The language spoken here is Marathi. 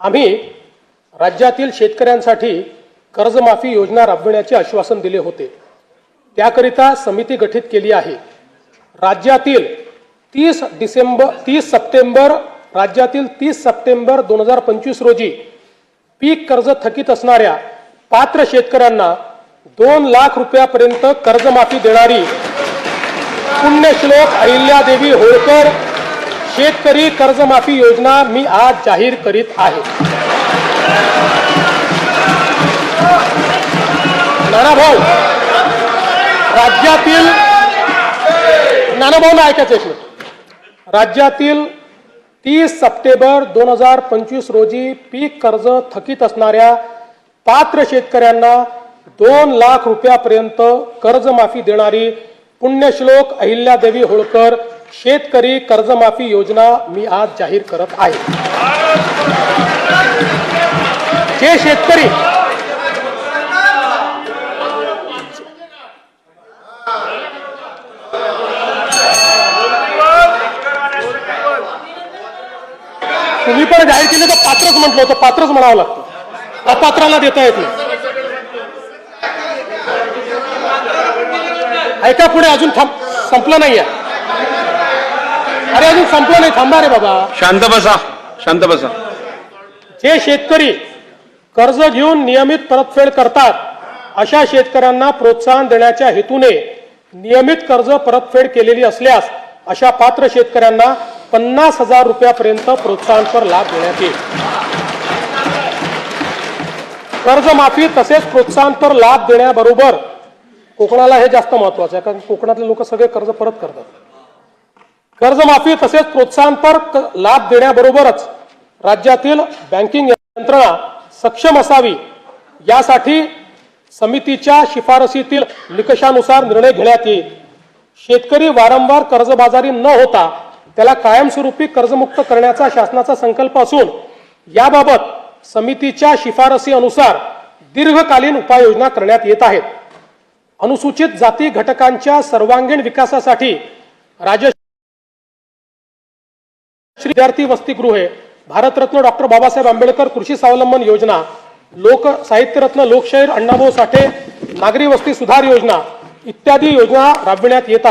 आम्ही राज्यातील शेतकऱ्यांसाठी कर्जमाफी योजना राबविण्याचे आश्वासन दिले होते। त्याकरिता समिती गठीत केली आहे। राज्यातील 30 सप्टेंबर 2025 रोजी पीक कर्ज थकीत असणाऱ्या पात्र शेतकऱ्यांना 2 लाख रुपयापर्यंत कर्जमाफी देणारी पुण्यश्लोक अहिल्यादेवी होळकर शेतकरी कर्जमाफी योजना मी आज जाहीर करीत आहे। नानाभाऊ, राज्यातील 30 सप्टेंबर 2025 रोजी पीक कर्ज थकीत असणाऱ्या पात्र शेतकऱ्यांना 2 लाख रुपयापर्यंत कर्जमाफी देणारी पुण्यश्लोक अहिल्यादेवी होळकर शेतकरी कर्जमाफी योजना मी आज जाहीर करत आहे। जे शेतकरी तुम्ही पण जाहीर केले तर पात्रच म्हटलं होतं, पात्रच म्हणावं लागतं, अपात्राला देता येत नाही। ऐका पुढे, अजून संपलं नाहीये। अरे अजून संपलं नाही, थांबा रे बाबा, शांत बसा, शांत बसा। जे शेतकरी कर्ज घेऊन नियमित परतफेड करतात अशा शेतकऱ्यांना प्रोत्साहन देण्याच्या हेतूने नियमित कर्ज परतफेड केलेली असल्यास अशा पात्र शेतकऱ्यांना 50,000 रुपयापर्यंत प्रोत्साहनपर लाभ देण्यात येईल। कर्जमाफी तसेच प्रोत्साहनपर लाभ देण्याबरोबर कोकणाला हे जास्त महत्वाचं आहे, कारण कोकणातले लोक सगळे कर्ज परत करतात। कर्जमाफी तसेच प्रोत्साहनपर लाभ देण्याबरोबरच राज्यातील बँकिंग यंत्रणा सक्षम असावी यासाठी समितीच्या शिफारसीतील निकषानुसार निर्णय घेण्यात येईल। शेतकरी वारंवार कर्जबाजारी न होता त्याला कायमस्वरूपी कर्जमुक्त करण्याचा शासनाचा संकल्प असून याबाबत समितीच्या शिफारसी अनुसार दीर्घकालीन उपाययोजना करण्यात येत आहेत। अनुसूचित जाती घटकांच्या सर्वांगीण विकासासाठी राजश्री विद्यार्थी वसतिगृहे, भारतरत्न डॉक्टर बाबासाहेब आंबेडकर कृषी स्वावलंबन योजना, लोक साहित्यरत्न लोकशाहीर अण्णाभाऊ साठे नागरी वस्ती सुधार योजना इत्यादी योजना राबविण्यात येत आहेत।